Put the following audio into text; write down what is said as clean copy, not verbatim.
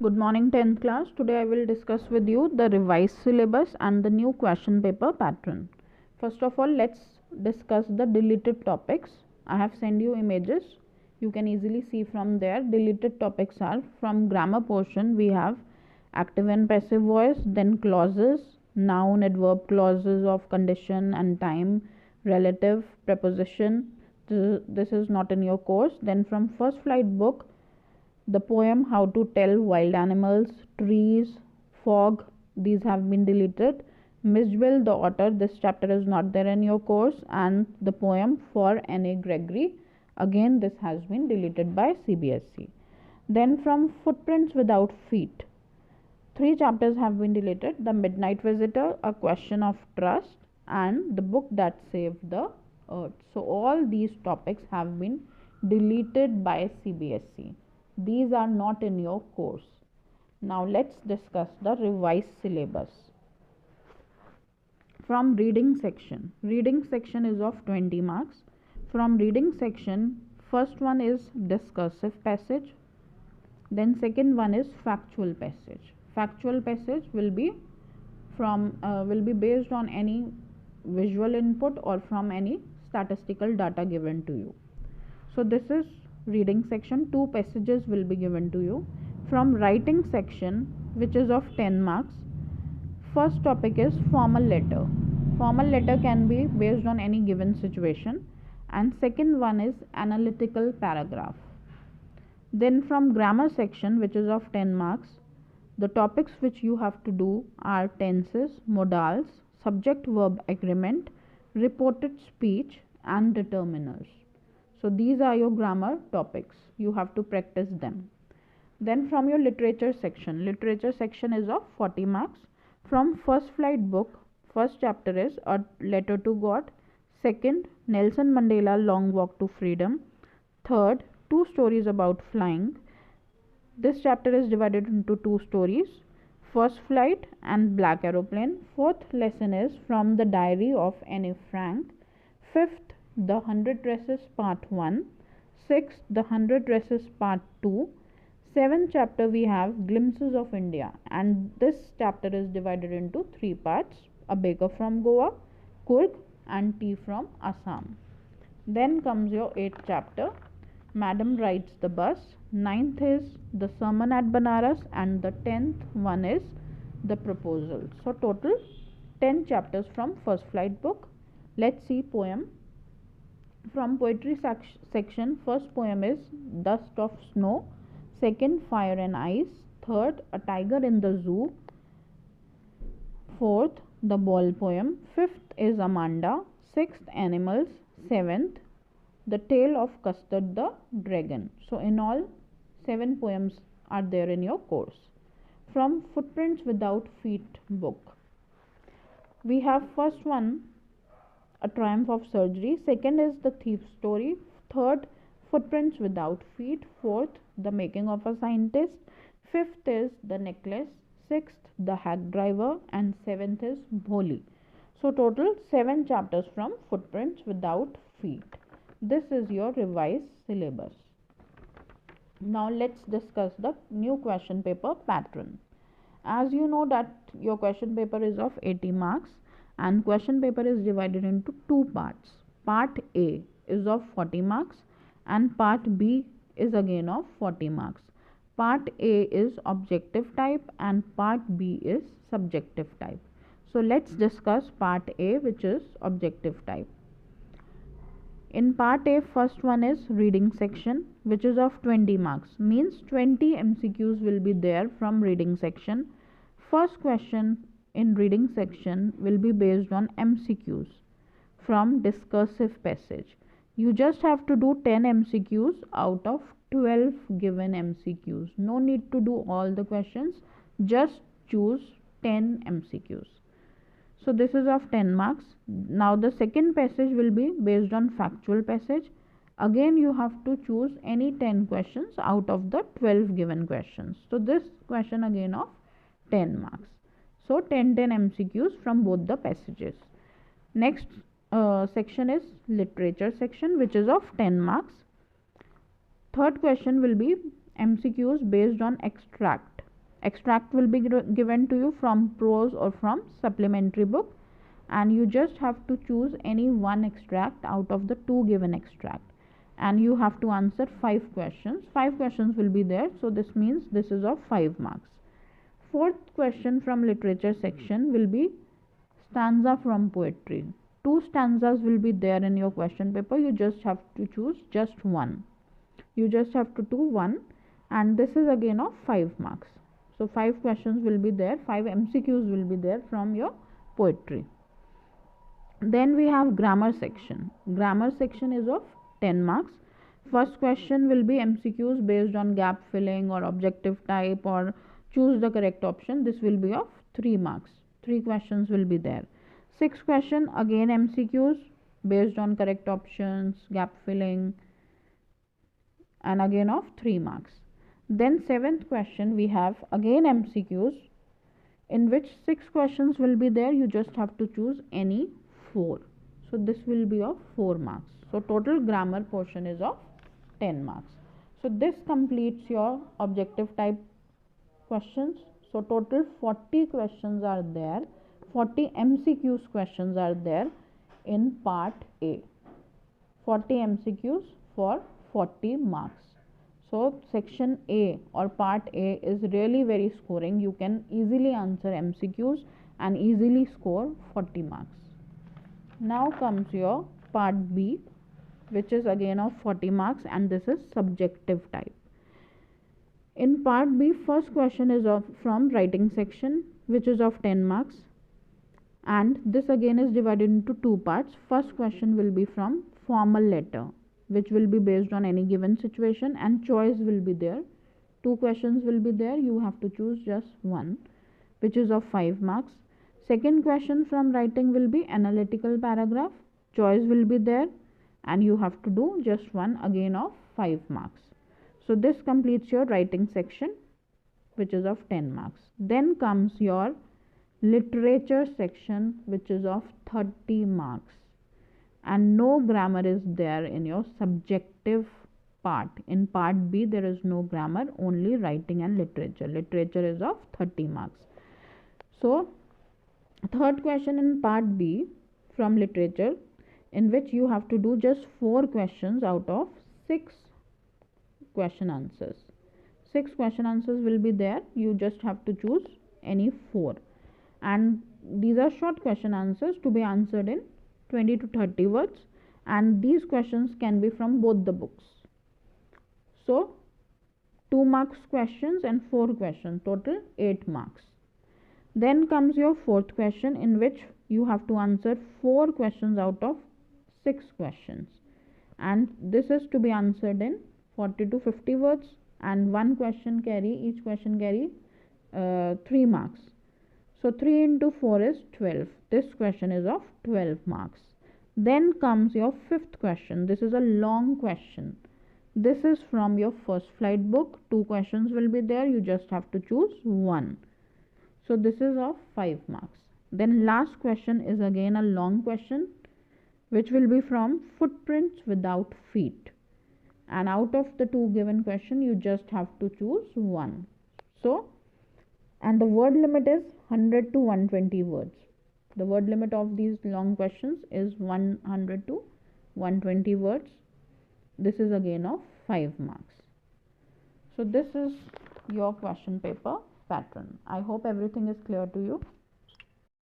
Good morning 10th class. Today I will discuss with you the revised syllabus and the new question paper pattern. First of all, let's discuss the deleted topics. I have sent you images. You can easily see from there. Deleted topics are from grammar portion we have active and passive voice, then clauses, noun, adverb clauses of condition and time, relative, preposition. This is not in your course. Then from first flight book, the poem How to Tell Wild Animals, Trees, Fog, these have been deleted. Miss Jewel the Otter, this chapter is not there in your course, and the poem For N.A. Gregory, again this has been deleted by CBSE. Then from Footprints Without Feet, 3 chapters have been deleted: The Midnight Visitor, A Question of Trust, and The Book That Saved the Earth. So all these topics have been deleted by CBSE. These are not in your course. Now let's discuss the revised syllabus. From reading section is of 20 marks. From reading section, first one is discursive passage, then second one is factual passage. Factual passage will be based on any visual input or from any statistical data given to you. So this is reading section. 2 passages will be given to you. From writing section, which is of 10 marks, first topic is formal letter. Formal letter can be based on any given situation, and second one is analytical paragraph. Then from grammar section, which is of 10 marks, the topics which you have to do are tenses, modals, subject verb agreement, reported speech, and determiners. So these are your grammar topics. You have to practice them. Then from your literature section is of 40 marks. From first flight book, first chapter is A Letter to God. Second, Nelson Mandela Long Walk to Freedom. Third, 2 stories about flying. This chapter is divided into 2 stories: First Flight and Black Aeroplane. Fourth lesson is From the Diary of Anne Frank. Fifth, The 100 Dresses Part 1. Sixth, The 100 Dresses Part 2. Seventh chapter we have Glimpses of India, and this chapter is divided into 3 parts: A Baker from Goa, Kurg, and Tea from Assam. Then comes your 8th chapter, Madam Rides the Bus. 9th is The Sermon at Banaras, and the 10th one is The Proposal. So total 10 chapters from first flight book. Let's see poem. From poetry section, first poem is Dust of Snow. Second, Fire and Ice. Third, A Tiger in the Zoo. Fourth, The Ball poem. Fifth is Amanda. Sixth, Animals. Seventh, The Tale of Custard the Dragon. So in all, 7 poems are there in your course. From Footprints Without Feet book, we have first one, A Triumph of Surgery. Second is The Thief's Story. Third, Footprints Without Feet. Fourth, The Making of a Scientist. Fifth is The Necklace. Sixth, The Hack Driver. And seventh is Bholi. So total 7 chapters from Footprints Without Feet. This is your revised syllabus. Now let's discuss the new question paper pattern. As you know that your question paper is of 80 marks, and question paper is divided into 2 parts. Part A is of 40 marks and part B is again of 40 marks. Part A is objective type and part B is subjective type. So let's discuss part A, which is objective type. In part A, first one is reading section, which is of 20 marks. Means 20 MCQs will be there from reading section. First question in reading section will be based on MCQs from discursive passage. You just have to do 10 MCQs out of 12 given MCQs. No need to do all the questions. Just choose 10 MCQs. So this is of 10 marks. Now the second passage will be based on factual passage. Again you have to choose any 10 questions out of the 12 given questions. So this question again of 10 marks. So 10 MCQs from both the passages. Next section is literature section, which is of 10 marks. Third question will be MCQs based on extract. Extract will be given to you from prose or from supplementary book, and you just have to choose any one extract out of the two given extract, and you have to answer 5 questions. 5 questions will be there, so this means this is of 5 marks. Fourth question from literature section will be stanza from poetry. 2 stanzas will be there in your question paper. You just have to choose just one. You just have to do one, and this is again of 5 marks. So 5 questions will be there, 5 MCQs will be there from your poetry. Then we have grammar section. Grammar section is of 10 marks. First question will be MCQs based on gap filling or objective type or choose the correct option. This will be of 3 marks. 3 questions will be there. Sixth question again MCQs based on correct options, gap filling, and again of 3 marks. Then 7th question we have again MCQs, in which 6 questions will be there. You just have to choose any 4. So this will be of 4 marks. So total grammar portion is of 10 marks. So this completes your objective type questions. So total 40 questions are there. 40 MCQs questions are there in part A. 40 MCQs for 40 marks. So section A or part A is really very scoring. You can easily answer MCQs and easily score 40 marks. Now comes your part B, which is again of 40 marks, and this is subjective type. In part B, first question is from writing section, which is of 10 marks, and this again is divided into 2 parts. First question will be from formal letter, which will be based on any given situation, and choice will be there. 2 questions will be there. You have to choose just one, which is of 5 marks. Second question from writing will be analytical paragraph. Choice will be there, and you have to do just one, again of 5 marks. So this completes your writing section, which is of 10 marks. Then comes your literature section, which is of 30 marks, and no grammar is there in your subjective part. In part B there is no grammar, only writing and literature. Literature is of 30 marks. So third question in part B from literature, in which you have to do just 4 questions out of 6 question answers. 6 question answers will be there. You just have to choose any 4, and these are short question answers to be answered in 20 to 30 words, and these questions can be from both the books. So 2 marks questions and 4 questions, total 8 marks. Then comes your fourth question, in which you have to answer 4 questions out of 6 questions, and this is to be answered in 40 to 50 words, and each question carry 3 marks. So 3 into 4 is 12. This question is of 12 marks. Then comes your fifth question. This is a long question. This is from your first flight book. 2 questions will be there. You just have to choose one. So this is of 5 marks. Then last question is again a long question, which will be from footprints without feet. And out of the 2 given question, you just have to choose one. So, and the word limit is 100 to 120 words. The word limit of these long questions is 100 to 120 words. This is again of 5 marks. So this is your question paper pattern. I hope everything is clear to you.